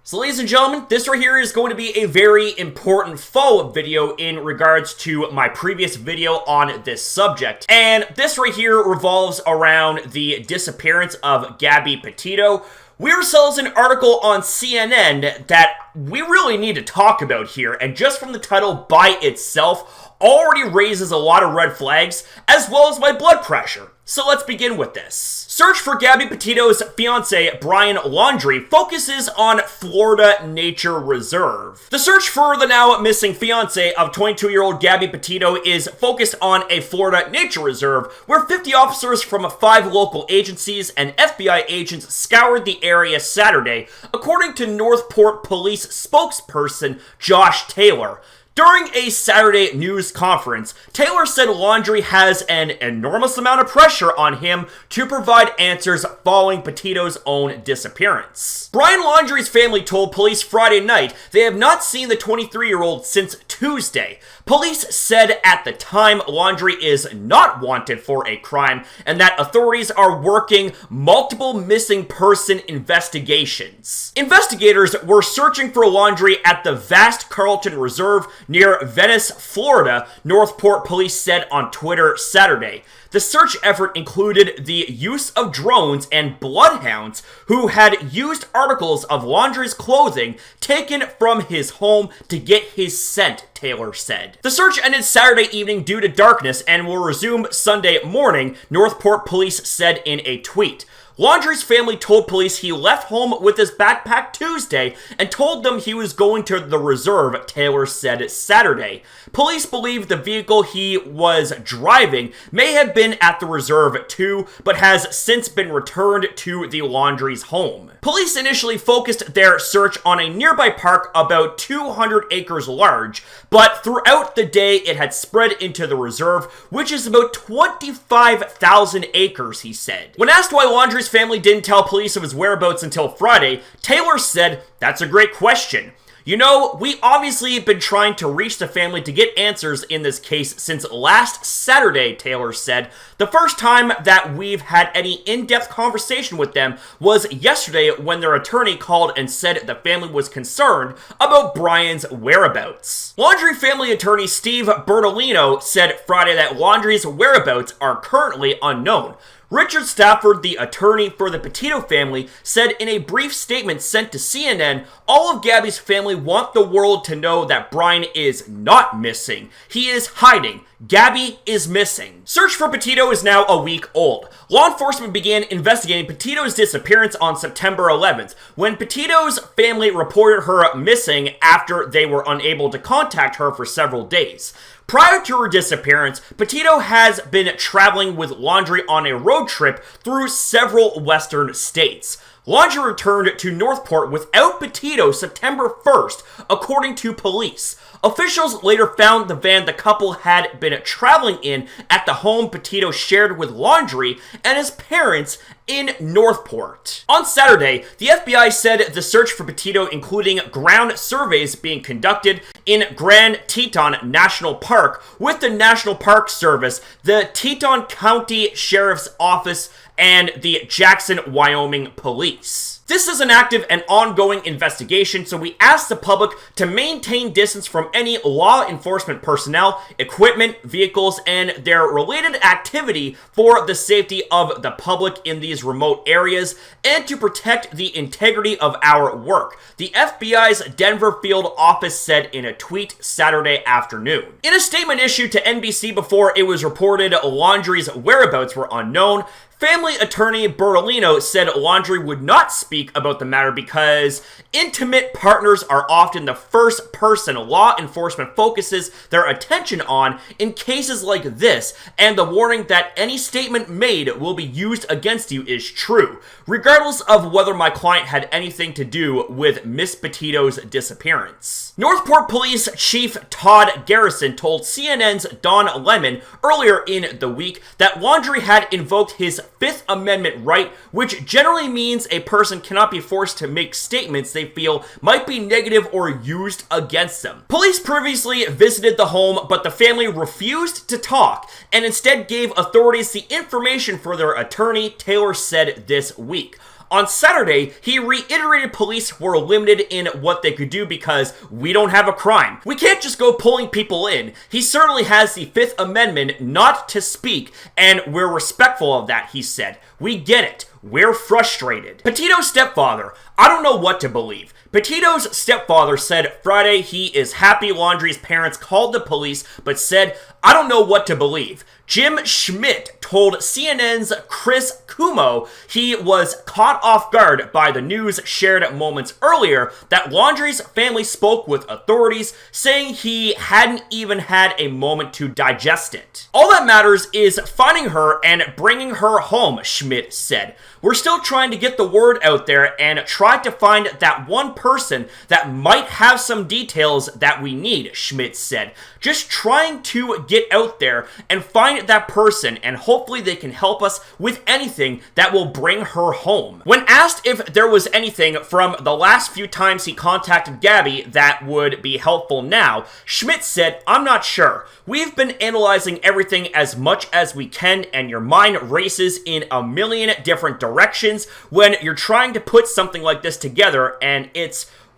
So ladies and gentlemen, this right here is going to be a very important follow-up video in regards to my previous video on this subject. And this right here revolves around the disappearance of Gabby Petito. We ourselves an article on CNN that we really need to talk about here, and just from the title by itself already raises a lot of red flags, as well as my blood pressure. So let's begin with this. Search for Gabby Petito's fiancé, Brian Laundrie, focuses on Florida Nature Reserve. The search for the now missing fiancé of 22-year-old Gabby Petito is focused on a Florida Nature Reserve, where 50 officers from 5 local agencies and FBI agents scoured the area Saturday, according to Northport Police spokesperson Josh Taylor. During a Saturday news conference, Taylor said Laundrie has an enormous amount of pressure on him to provide answers following Petito's own disappearance. Brian Laundrie's family told police Friday night they have not seen the 23-year-old since Tuesday. Police said at the time Laundrie is not wanted for a crime and that authorities are working multiple missing person investigations. Investigators were searching for Laundrie at the vast Carlton Reserve near Venice, Florida, Northport Police said on Twitter Saturday. The search effort included the use of drones and bloodhounds who had used articles of Laundrie's clothing taken from his home to get his scent, Taylor said. The search ended Saturday evening due to darkness and will resume Sunday morning, Northport Police said in a tweet. Laundrie's family told police he left home with his backpack Tuesday and told them he was going to the reserve, Taylor said Saturday. Police believe the vehicle he was driving may have been at the reserve too, but has since been returned to the Laundrie's home. Police initially focused their search on a nearby park about 200 acres large, but throughout the day it had spread into the reserve, which is about 25,000 acres, he said. When asked why Laundrie's family didn't tell police of his whereabouts until Friday, Taylor said, "That's a great question. You know, we obviously have been trying to reach the family to get answers in this case since last Saturday," Taylor said. "The first time that we've had any in-depth conversation with them was yesterday when their attorney called and said the family was concerned about Brian's whereabouts." Laundrie family attorney Steve Bertolino said Friday that Laundrie's whereabouts are currently unknown. Richard Stafford, the attorney for the Petito family, said in a brief statement sent to CNN, all of Gabby's family want the world to know that Brian is not missing. He is hiding. Gabby is missing. Search for Petito is now a week old. Law enforcement began investigating Petito's disappearance on September 11th, when Petito's family reported her missing after they were unable to contact her for several days. Prior to her disappearance, Petito has been traveling with Laundrie on a road trip through several western states. Laundrie returned to Northport without Petito September 1st, according to police. Officials later found the van the couple had been traveling in at the home Petito shared with Laundrie and his parents in Northport. On Saturday, the FBI said the search for Petito, including ground surveys being conducted in Grand Teton National Park with the National Park Service, the Teton County Sheriff's Office, and the Jackson, Wyoming Police. This is an active and ongoing investigation, so we ask the public to maintain distance from any law enforcement personnel, equipment, vehicles, and their related activity for the safety of the public in these remote areas and to protect the integrity of our work, the FBI's Denver field office said in a tweet Saturday afternoon. In a statement issued to NBC before it was reported Laundrie's whereabouts were unknown, family attorney Bertolino said Laundrie would not speak about the matter because intimate partners are often the first person law enforcement focuses their attention on in cases like this, and the warning that any statement made will be used against you is true, regardless of whether my client had anything to do with Miss Petito's disappearance. Northport Police Chief Todd Garrison told CNN's Don Lemon earlier in the week that Laundrie had invoked his Fifth Amendment right, which generally means a person cannot be forced to make statements they feel might be negative or used against them. Police previously visited the home, but the family refused to talk and instead gave authorities the information for their attorney, Taylor said this week. On Saturday, he reiterated police were limited in what they could do because we don't have a crime. We can't just go pulling people in. He certainly has the Fifth Amendment not to speak, and we're respectful of that, he said. We get it. We're frustrated. Petito's stepfather, I don't know what to believe. Petito's stepfather said Friday he is happy Laundrie's parents called the police, but said, I don't know what to believe. Jim Schmidt told CNN's Chris Cuomo he was caught off guard by the news shared moments earlier that Laundrie's family spoke with authorities, saying he hadn't even had a moment to digest it. All that matters is finding her and bringing her home, Schmidt said. We're still trying to get the word out there and try to find that one person that might have some details that we need, Schmidt said. Just trying to get out there and find that person, and hopefully they can help us with anything that will bring her home. When asked if there was anything from the last few times he contacted Gabby that would be helpful now, Schmidt said, I'm not sure. We've been analyzing everything as much as we can, and your mind races in a million different directions when you're trying to put something like this together, and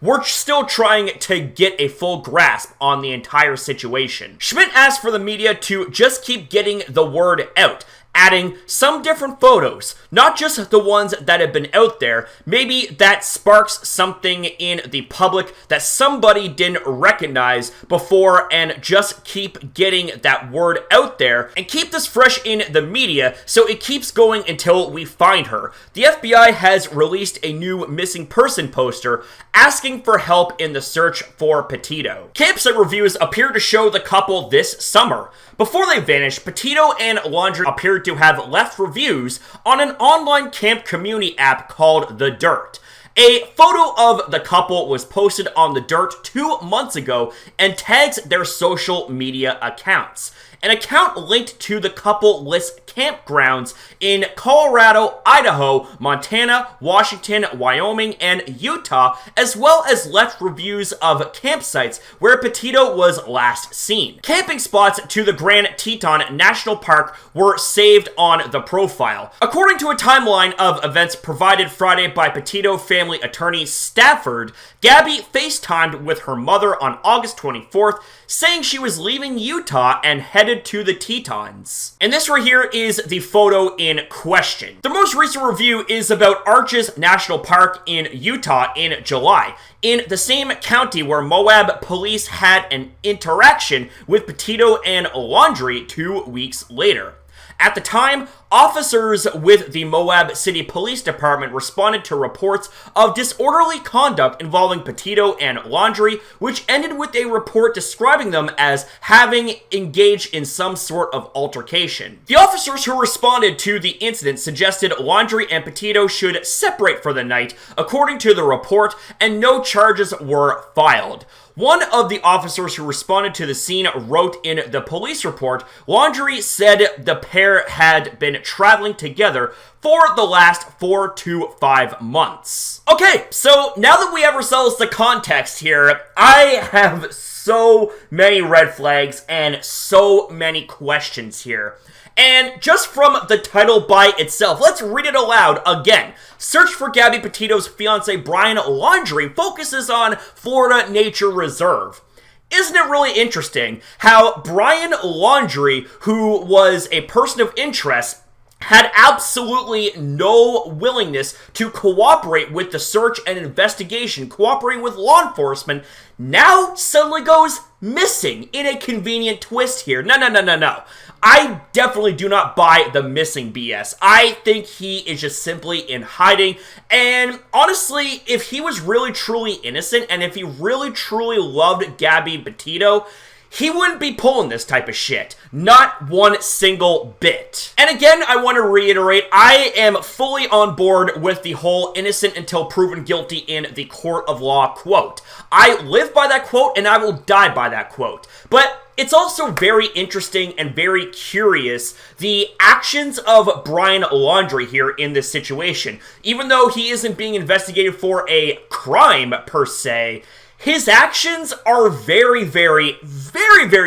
we're still trying to get a full grasp on the entire situation. Schmidt asked for the media to just keep getting the word out, adding some different photos, not just the ones that have been out there. Maybe that sparks something in the public that somebody didn't recognize before, and just keep getting that word out there and keep this fresh in the media so it keeps going until we find her. The FBI has released a new missing person poster asking for help in the search for Petito. Campsite reviews appear to show the couple this summer. Before they vanished, Petito and Laundrie appeared to have left reviews on an online camp community app called The Dirt. A photo of the couple was posted on The Dirt 2 months ago and tags their social media accounts. An account linked to the couple lists campgrounds in Colorado, Idaho, Montana, Washington, Wyoming, and Utah, as well as left reviews of campsites where Petito was last seen. Camping spots to the Grand Teton National Park were saved on the profile. According to a timeline of events provided Friday by Petito family attorney Stafford, Gabby FaceTimed with her mother on August 24th, saying she was leaving Utah and headed to the Tetons. And this right here is the photo in question. The most recent review is about Arches National Park in Utah in July, in the same county where Moab police had an interaction with Petito and Laundrie 2 weeks later. At the time, officers with the Moab City Police Department responded to reports of disorderly conduct involving Petito and Laundrie, which ended with a report describing them as having engaged in some sort of altercation. The officers who responded to the incident suggested Laundrie and Petito should separate for the night, according to the report, and no charges were filed. One of the officers who responded to the scene wrote in the police report, Laundrie said the pair had been traveling together for the last 4 to 5 months. Okay, so now that we have ourselves the context here, I have so many red flags and so many questions here. And just from the title by itself, let's read it aloud again. Search for Gabby Petito's fiance Brian Laundrie focuses on Florida Nature Reserve. Isn't it really interesting how Brian Laundrie, who was a person of interest, had absolutely no willingness to cooperate with the search and investigation, cooperating with law enforcement, now suddenly goes missing in a convenient twist here. No. I definitely do not buy the missing BS. I think he is just simply in hiding. And honestly, if he was really truly innocent and if he really truly loved Gabby Petito, he wouldn't be pulling this type of shit. Not one single bit. And again, I want to reiterate, I am fully on board with the whole innocent until proven guilty in the court of law quote. I live by that quote and I will die by that quote. But it's also very interesting and very curious the actions of Brian Laundrie here in this situation. Even though he isn't being investigated for a crime per se, his actions are very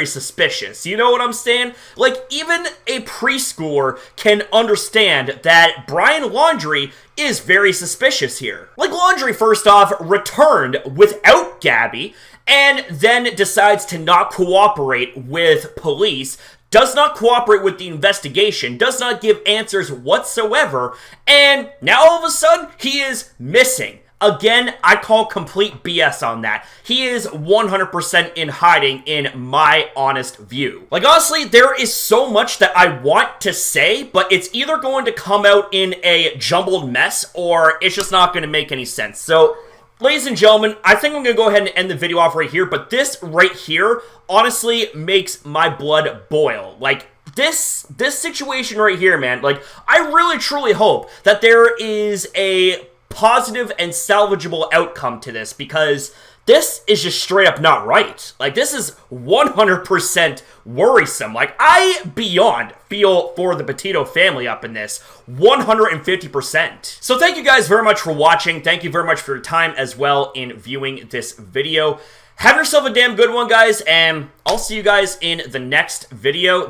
suspicious. You know what I'm saying? Like, even a preschooler can understand that Brian Laundrie is very suspicious here. Like, Laundrie, first off, returned without Gabby, and then decides to not cooperate with police, does not cooperate with the investigation, does not give answers whatsoever, and now all of a sudden, he is missing. Again, I call complete BS on that. He is 100% in hiding in my honest view. Like, honestly, there is so much that I want to say, but it's either going to come out in a jumbled mess or it's just not going to make any sense. So, ladies and gentlemen, I think I'm going to go ahead and end the video off right here, but this right here honestly makes my blood boil. Like, this situation right here, man, like, I really truly hope that there is a positive and salvageable outcome to this, because this is just straight up not right. Like, this is 100% worrisome. Like, I beyond feel for the Petito family up in this, 150%. So thank you guys very much for watching. Thank you very much for your time as well in viewing this video. Have yourself a damn good one, guys, and I'll see you guys in the next video.